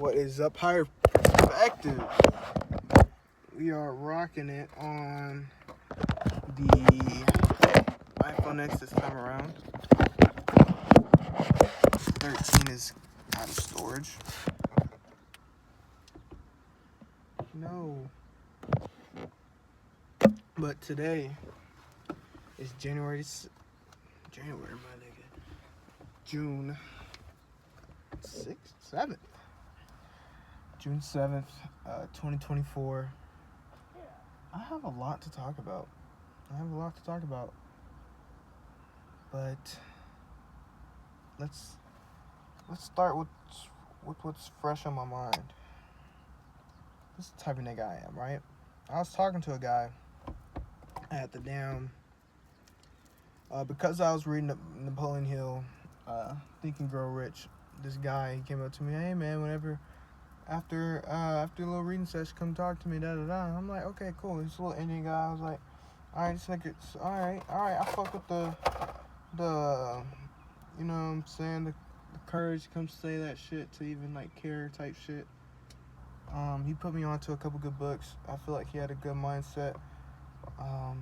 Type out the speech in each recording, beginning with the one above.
What is up, higher perspective? We are rocking it on the iPhone X this time around. 13 is out of storage. No. But today is January, my nigga. June 6th, 7th. June 7th, 2024. I have a lot to talk about. But let's start with what's fresh on my mind. This is the type of nigga I am, right? I was talking to a guy at the damn because I was reading Napoleon Hill, Think and Grow Rich. This guy, he came up to me, hey man, whenever after a little reading session, come talk to me, da da da. I'm like, okay, cool. He's a little Indian guy. I was like, all right, this nigga's all right. I fuck with the you know what I'm saying, the courage to come say that shit, to even like care type shit. He put me on to a couple good books. I feel like he had a good mindset. I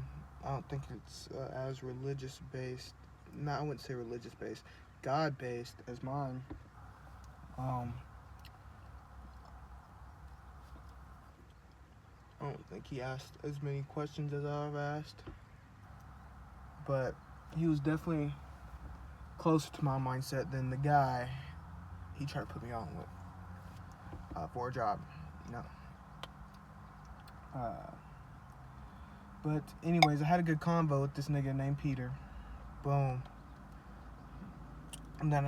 don't think it's as religious based. No, I wouldn't say religious based. God based as mine. I don't think he asked as many questions as I've asked. But he was definitely closer to my mindset than the guy he tried to put me on with for a job, you know. But anyways, I had a good convo with this nigga named Peter. Boom. And then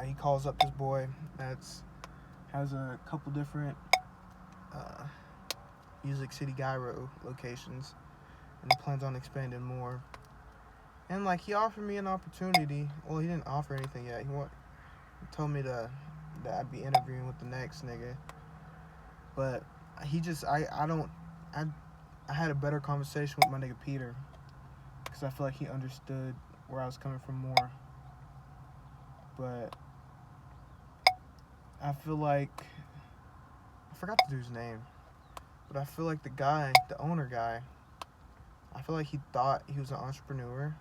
he calls up this boy that's has a couple different Music City Gyro locations, and he plans on expanding more. And like, he offered me an opportunity. Well, he didn't offer anything yet. He told me that I'd be interviewing with the next nigga. But he just I had a better conversation with my nigga Peter, because I feel like he understood where I was coming from more. But I feel like I forgot the dude's name. But I feel like the owner guy, I feel like he thought he was an entrepreneur.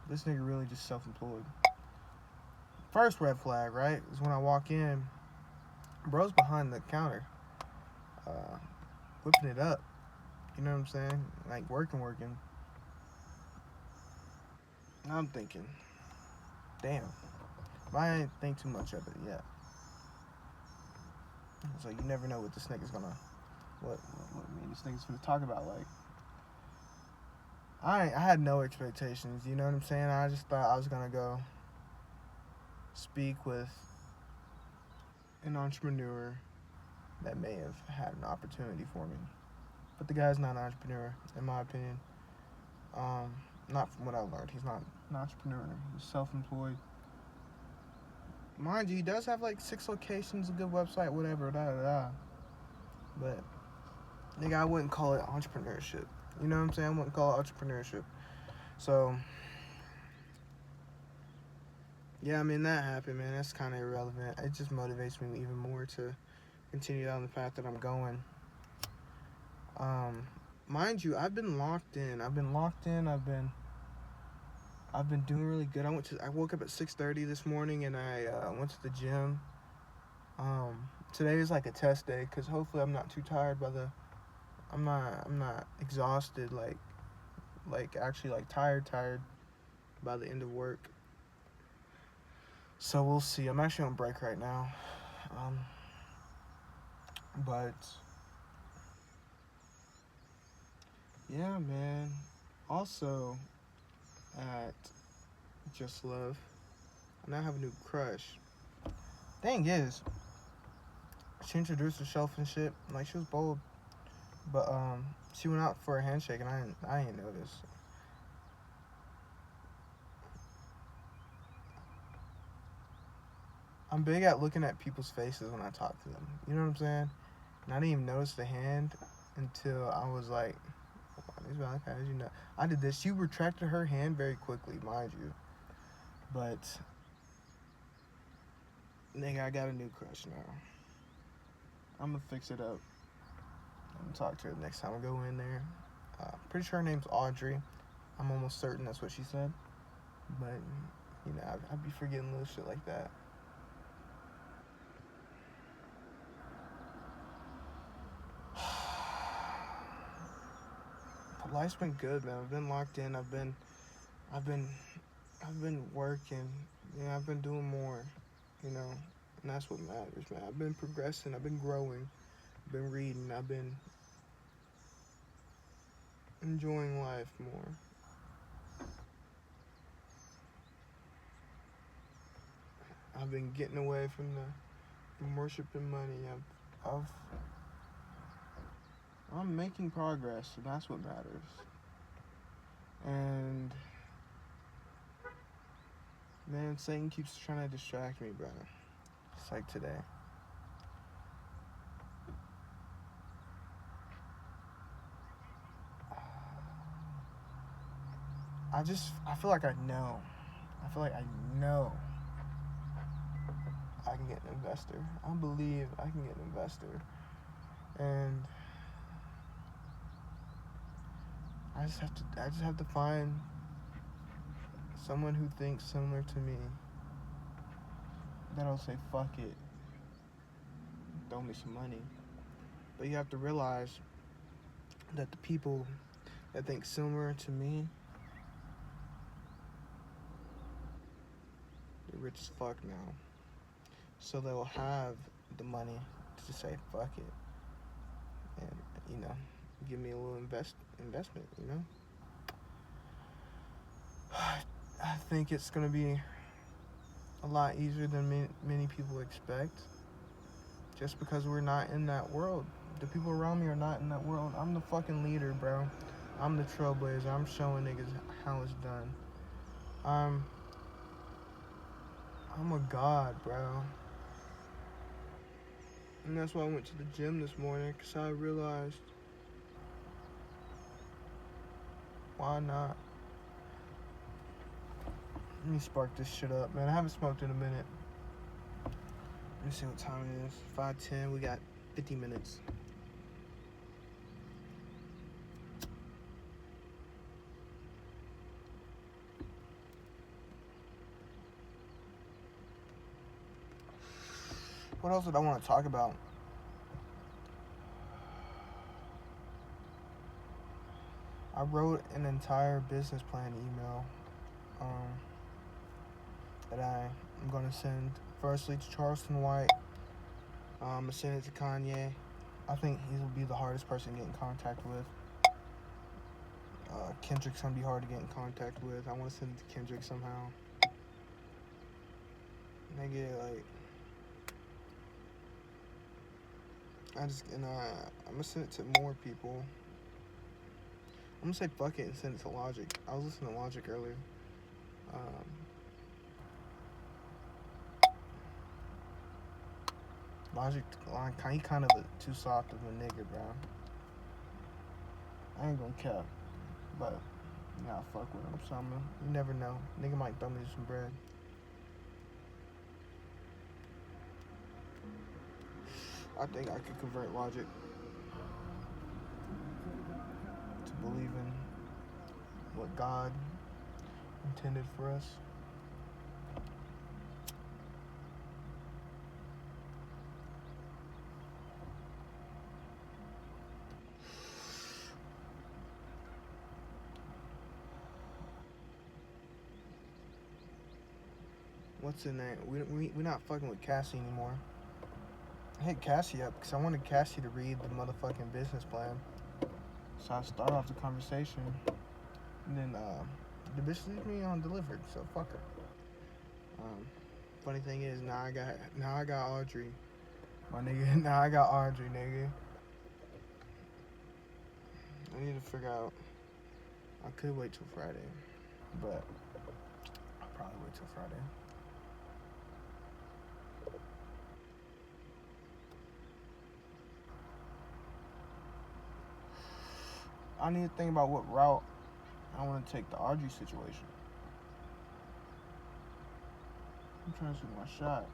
This nigga really just self-employed. First red flag, right, is when I walk in, bro's behind the counter, whipping it up. You know what I'm saying? Like, working. And I'm thinking, damn, but I didn't think too much of it yet. So you never know what this nigga's gonna, what this nigga's gonna talk about. Like, I had no expectations, you know what I'm saying? I just thought I was gonna go speak with an entrepreneur that may have had an opportunity for me. But the guy's not an entrepreneur, in my opinion. Not from what I learned. He's not an entrepreneur. He's self-employed. Mind you, he does have like 6 locations, a good website, whatever, But, nigga, I wouldn't call it entrepreneurship. You know what I'm saying? I wouldn't call it entrepreneurship. So, yeah, I mean, that happened, man. That's kind of irrelevant. It just motivates me even more to continue down the path that I'm going. Mind you, I've been locked in. I've been doing really good. I woke up at 6:30 this morning, and I went to the gym. Today is like a test day, because hopefully I'm not too tired I'm not exhausted, like actually like tired by the end of work. So we'll see. I'm actually on break right now. But yeah, man. Also, at Just Love, I now have a new crush. Thing is, she introduced herself and shit. Like, she was bold, but she went out for a handshake, and I didn't notice. I'm big at looking at people's faces when I talk to them. You know what I'm saying? And I didn't even notice the hand until I was like, how did you know? I did this. She retracted her hand very quickly, mind you. But, nigga, I got a new crush now. I'm gonna fix it up. I'm gonna talk to her the next time I go in there. Pretty sure her name's Audrey. I'm almost certain that's what she said. But, you know, I'd be forgetting little shit like that. But life's been good, man. I've been locked in. I've been working. You know, I've been doing more. You know, and that's what matters, man. I've been progressing. I've been growing. I've been reading. I've been enjoying life more. I've been getting away from worshiping money. I'm making progress, and that's what matters. And man, Satan keeps trying to distract me, bro. It's like today. I feel like I know. I feel like I know I can get an investor. I believe I can get an investor. And I just have to find someone who thinks similar to me that'll say fuck it, throw me some money. But you have to realize that the people that think similar to me, they're rich as fuck now. So they'll have the money to say fuck it, and you know, give me a little investment. You know, I think it's gonna be a lot easier than many people expect. Just because we're not in that world, the people around me are not in that world. I'm the fucking leader, bro. I'm the trailblazer. I'm showing niggas how it's done. I'm a god, bro. And that's why I went to the gym this morning, because I realized, why not? Let me spark this shit up, man. I haven't smoked in a minute. Let me see what time it is. 5:10. We got 50 minutes. What else did I want to talk about? I wrote an entire business plan email that I'm going to send firstly to Charleston White. I'm going to send it to Kanye. I think he will be the hardest person to get in contact with. Kendrick's going to be hard to get in contact with. I want to send it to Kendrick somehow. Nigga, like, I'm gonna send it to more people. I'm gonna say fuck it and send it to Logic. I was listening to Logic earlier. Logic, he kind of too soft of a nigga, bro. I ain't gonna cap, but yeah, I fuck with him. So you never know. Nigga might throw me some bread. I think I could convert Logic to believe in what God intended for us. What's in there? We're not fucking with Cassie anymore. I hit Cassie up because I wanted Cassie to read the motherfucking business plan. So I start off the conversation, and then the bitch leaves me on delivered. So fuck her. Funny thing is, now I got Audrey, my nigga. Now I got Audrey, nigga. I need to figure out. I could wait till Friday, but I'll probably wait till Friday. I need to think about what route I want to take the Audrey situation. I'm trying to shoot my shot.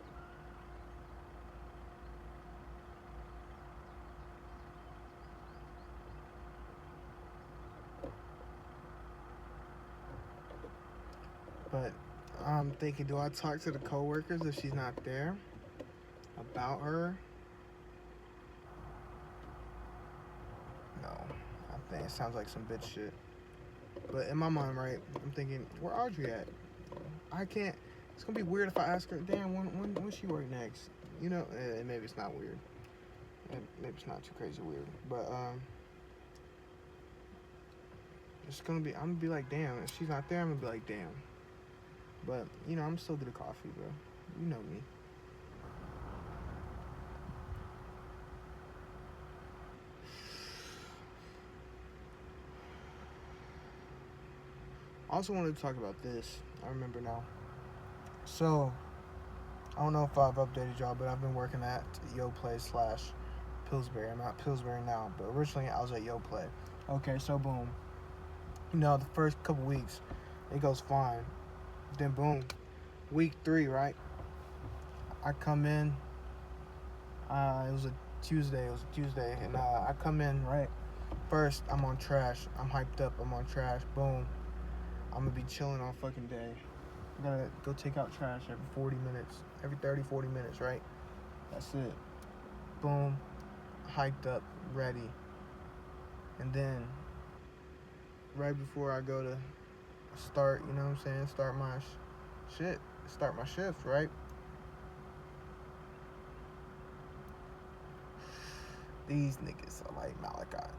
But I'm thinking, do I talk to the coworkers if she's not there about her? No, I think it sounds like some bitch shit. But in my mind, right, I'm thinking, where Audrey at? I can't. It's gonna be weird if I ask her, damn, when she work next? You know, maybe it's not weird. Maybe it's not too crazy weird. But it's gonna be. I'm gonna be like, damn. If she's not there, I'm gonna be like, damn. But you know, I'm still get a coffee, bro. You know me. I also wanted to talk about this. I remember now. So I don't know if I've updated y'all, but I've been working at Yo Play slash Pillsbury. I'm at Pillsbury now, but originally I was at Yo Play. Okay, so boom. You know, the first couple weeks, it goes fine. Then boom, week 3, right? I come in. It was a Tuesday. And I come in right. First, I'm on trash. I'm hyped up. I'm on trash. Boom. I'm gonna be chilling all fucking day. I'm gonna go take out trash every 40 minutes, every 30, 40 minutes, right? That's it. Boom. Hyped up, ready. And then, right before I go to start, you know what I'm saying? Start my start my shift, right? These niggas are like Malachi.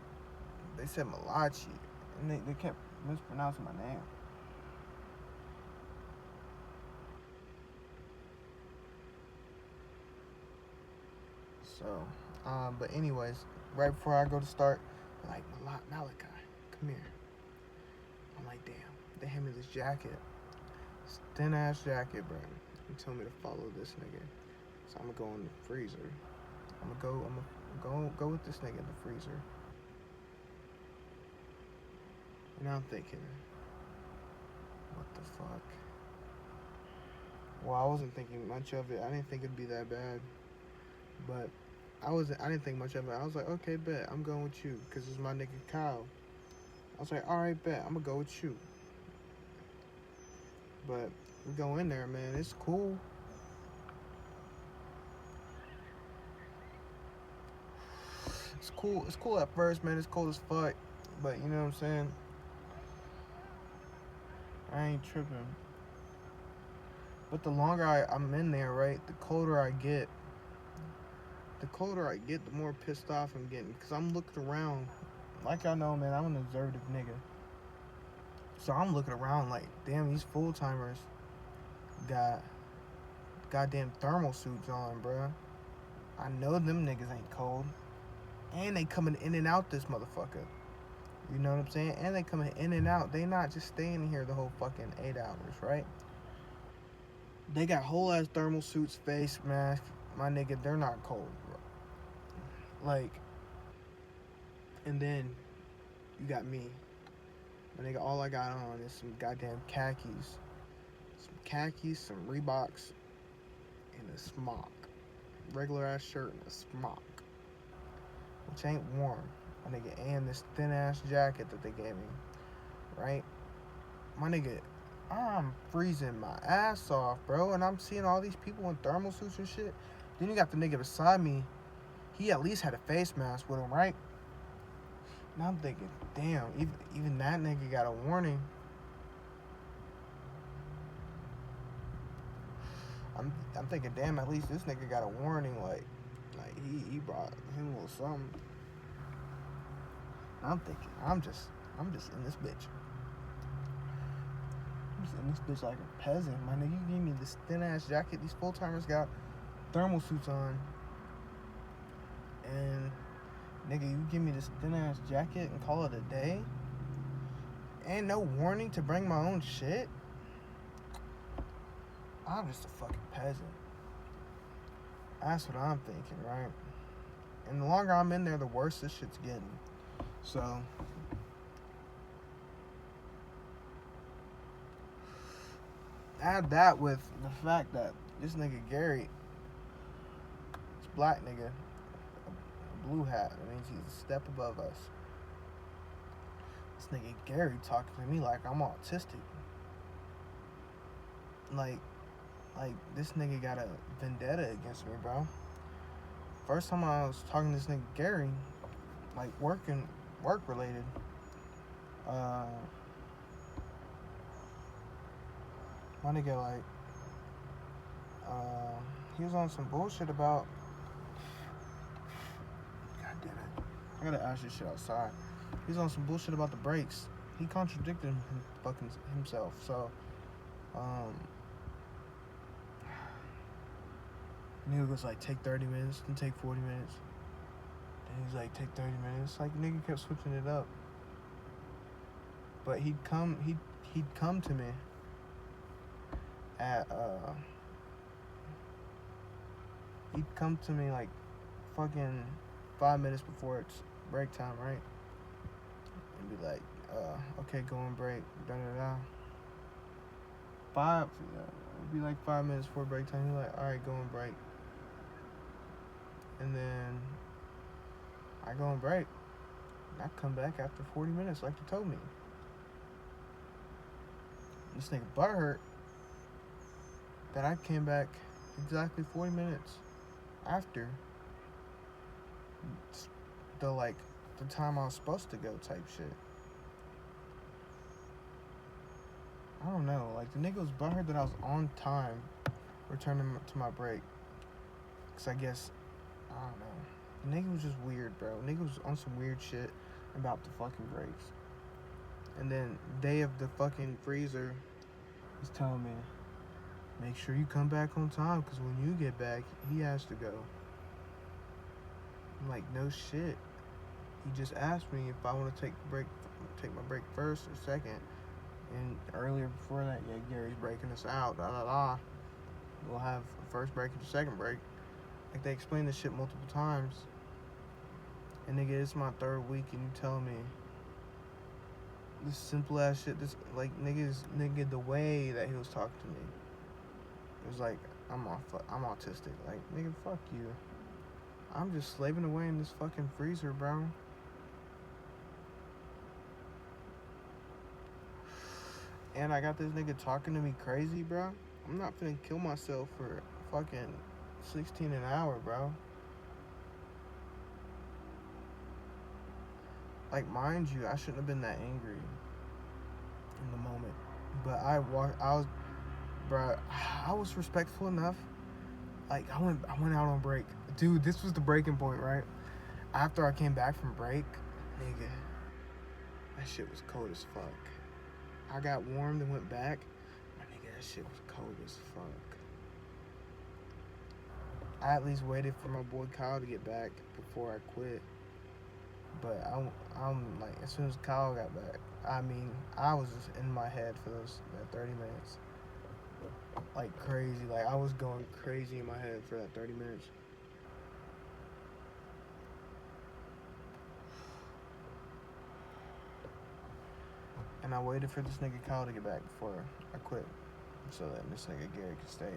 They said Malachi, and they kept mispronouncing my name. So, but anyways, right before I go to start, they're like, Malachi, come here. I'm like, damn. They hand me this jacket. This thin ass jacket, bro. They told me to follow this nigga. So I'm gonna go in the freezer. I'm gonna go with this nigga in the freezer. And I'm thinking, what the fuck? Well, I wasn't thinking much of it. I didn't think it'd be that bad. But I didn't think much of it. I was like, okay, bet. I'm going with you. Because it's my nigga Kyle. I was like, alright, bet. I'm gonna go with you. But we go in there, man. It's cool. It's cool. It's cool at first, man. It's cold as fuck. But you know what I'm saying? I ain't tripping. But the longer I'm in there, right, the colder I get. The colder I get, the more pissed off I'm getting. Because I'm looking around. Like y'all know, man, I'm an observative nigga. So I'm looking around like, damn, these full timers got goddamn thermal suits on, bruh. I know them niggas ain't cold. And they coming in and out this motherfucker. You know what I'm saying? And they coming in and out. They not just staying here the whole fucking 8 hours, right? They got whole ass thermal suits, face mask. My nigga, they're not cold, bro. Like, and then you got me. My nigga, all I got on is some goddamn khakis. Some khakis, some Reeboks, and a smock. Regular ass shirt and a smock. Which ain't warm. My nigga, and this thin ass jacket that they gave me. Right? My nigga, I'm freezing my ass off, bro. And I'm seeing all these people in thermal suits and shit. Then you got the nigga beside me. He at least had a face mask with him, right? And I'm thinking, damn, even that nigga got a warning. I'm thinking, damn, at least this nigga got a warning. Like he brought him a little something. And I'm thinking, I'm just in this bitch. I'm just in this bitch like a peasant. My nigga, you give me this thin ass jacket. These full timers got thermal suits on. And nigga, you give me this thin ass jacket and call it a day? And no warning to bring my own shit? I'm just a fucking peasant. That's what I'm thinking, right? And the longer I'm in there, the worse this shit's getting. So, add that with the fact that this nigga Gary, this black nigga, a blue hat, that means he's a step above us. This nigga Gary talking to me like I'm autistic. like, this nigga got a vendetta against me, bro. First time I was talking to this nigga Gary, like work related. Uh, my nigga like, he was on some bullshit about. God damn it! I gotta ask this shit outside. He's on some bullshit about the brakes. He contradicted fucking himself. So, nigga was like, take 30 minutes, then take 40 minutes. Then he's like, take 30 minutes. Like, nigga kept switching it up. But he'd come to me at, he'd come to me like fucking 5 minutes before it's break time, right? And be like, okay, go on break, da da da. It'd be like 5 minutes before break time. He's like, alright, go on break. And then I go on break. And I come back after 40 minutes like you told me. This nigga butthurt that I came back exactly 40 minutes after the time I was supposed to go type shit. I don't know. Like, the nigga was butthurt that I was on time returning to my break. Because I guess, I don't know. The nigga was just weird, bro. The nigga was on some weird shit about the fucking breaks. And then, day of the fucking freezer, he's telling me, make sure you come back on time, because when you get back, he has to go. I'm like, no shit. He just asked me if I want to take my break first or second. And earlier before that, yeah, Gary's breaking us out, da da da. We'll have a first break and a second break. Like, they explained this shit multiple times. And nigga, it's my third week and you telling me this simple ass shit, this, like, nigga, the way that he was talking to me, it was like, I'm autistic. Like, nigga, fuck you. I'm just slaving away in this fucking freezer, bro. And I got this nigga talking to me crazy, bro. I'm not finna kill myself for fucking 16 an hour, bro. Like, mind you, I shouldn't have been that angry in the moment. But I was respectful enough. Like, I went out on break. Dude, this was the breaking point, right? After I came back from break, nigga, that shit was cold as fuck. I got warmed and went back. My nigga, that shit was cold as fuck. I at least waited for my boy Kyle to get back before I quit. But I'm like, as soon as Kyle got back, I mean, I was just in my head for that 30 minutes. Like, crazy. Like, I was going crazy in my head for that 30 minutes. And I waited for this nigga Kyle to get back before I quit, so that this nigga Gary could stay.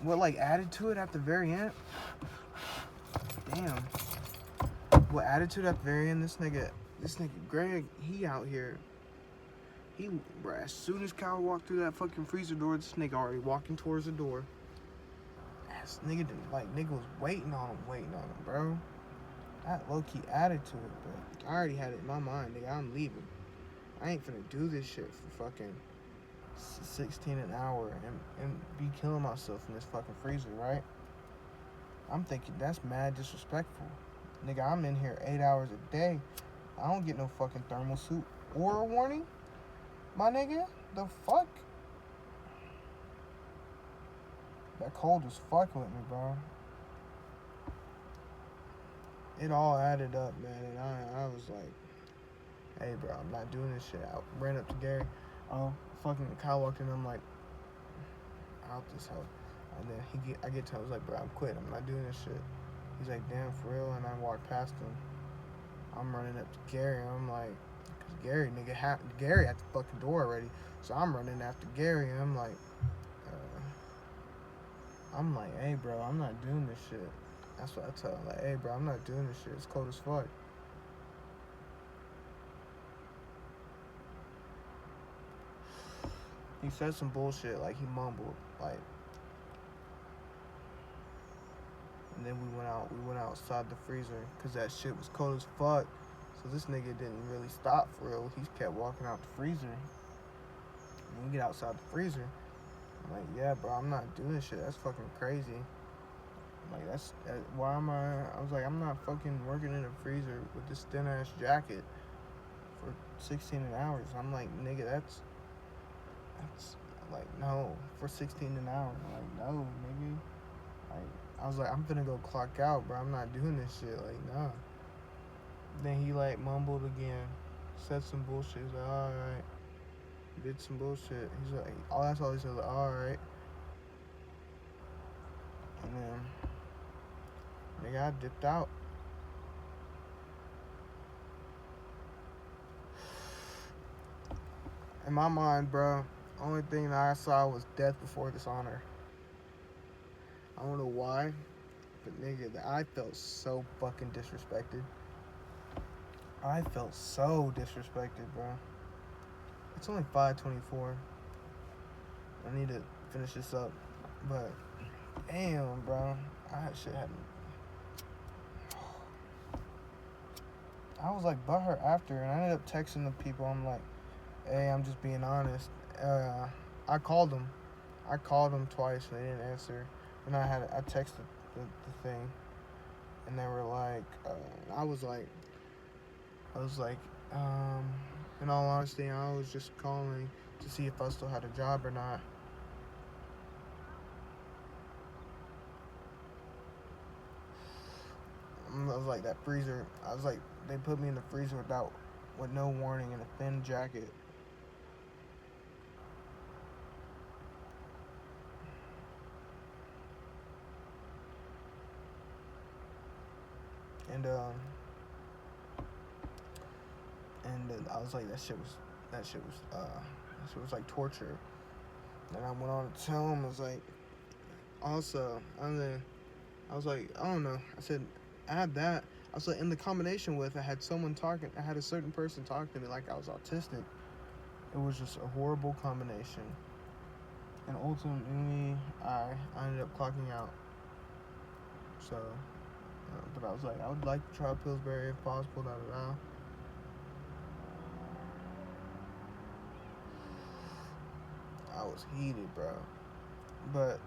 What, like, added to it at the very end? Damn. What added to it at the very end? This nigga Greg, he out here. Bro, as soon as Kyle walked through that fucking freezer door, this nigga already walking towards the door. Nigga was waiting on him, bro. That low-key added to it, but I already had it in my mind, nigga, I'm leaving. I ain't finna do this shit for fucking 16 an hour and be killing myself in this fucking freezer, right? I'm thinking that's mad disrespectful. Nigga, I'm in here 8 hours a day. I don't get no fucking thermal suit or a warning. My nigga, the fuck? That cold was fucking with me, bro. It all added up, man, and I was like, hey, bro, I'm not doing this shit. I ran up to Gary. Fucking Kyle walked in, I'm like, out this hoe. And then I get to him, I was like, bro, I'm quit. I'm not doing this shit. He's like, damn, for real? And I walked past him. I'm running up to Gary, and I'm like, because Gary at the fucking door already. So I'm running after Gary, and I'm like, hey, bro, I'm not doing this shit. That's what I tell him. Like, hey, bro, I'm not doing this shit. It's cold as fuck. He said some bullshit, like he mumbled, like. And then we went outside the freezer, cause that shit was cold as fuck. So this nigga didn't really stop for real. He kept walking out the freezer. And we get outside the freezer. I'm like, yeah, bro, I'm not doing shit. That's fucking crazy. I'm like, why am I was like, I'm not fucking working in a freezer with this thin ass jacket for 16 an hour. So I'm like, nigga, that's like, no, for 16 an hour. I'm like, no, nigga. Like, I was like, I'm finna go clock out, bro. I'm not doing this shit. Like, nah. Then he like mumbled again, said some bullshit. He's like, alright. Did some bullshit. He's like, oh, that's all he said. Like, alright. And then, nigga, I dipped out. In my mind, bro, only thing that I saw was death before dishonor. I don't know why, but nigga, I felt so fucking disrespected. I felt so disrespected, bro. It's only 5:24. I need to finish this up, but damn, bro, I was like butthurt after, and I ended up texting the people. I'm like, hey, I'm just being honest. I called them. I called them twice, and they didn't answer. And I texted the thing, and they were like, I was like, in all honesty, I was just calling to see if I still had a job or not. I was like, that freezer. I was like, they put me in the freezer with no warning in a thin jacket. And I was like, that shit was like torture. And I went on to tell him, I was like, also, I was like, I don't know. I said, add that. I was like, in the combination with, I had a certain person talking to me like I was autistic. It was just a horrible combination. And ultimately, I ended up clocking out. So, but I was like, I would like to try Pillsbury if possible, I was heated, bro. But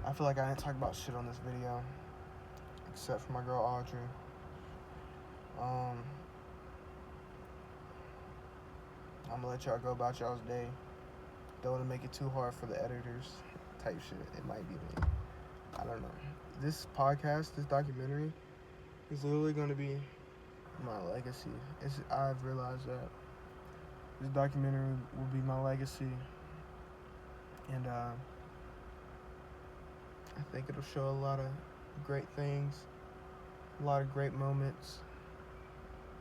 I feel like I didn't talk about shit on this video, except for my girl Audrey. I'm gonna let y'all go about y'all's day. Don't want to make it too hard for the editors type shit. It might be me. I don't know. This podcast, this documentary, is literally going to be my legacy. I've realized that this documentary will be my legacy. And I think it'll show a lot of great things, a lot of great moments.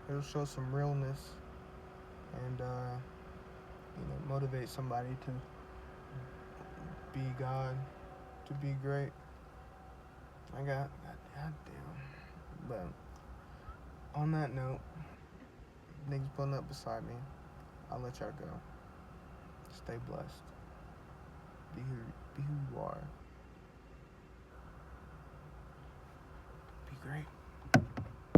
It'll show some realness and, motivate somebody to be God, to be great. God damn. But on that note, niggas pulling up beside me. I'll let y'all go. Stay blessed. Be who you are. Be great.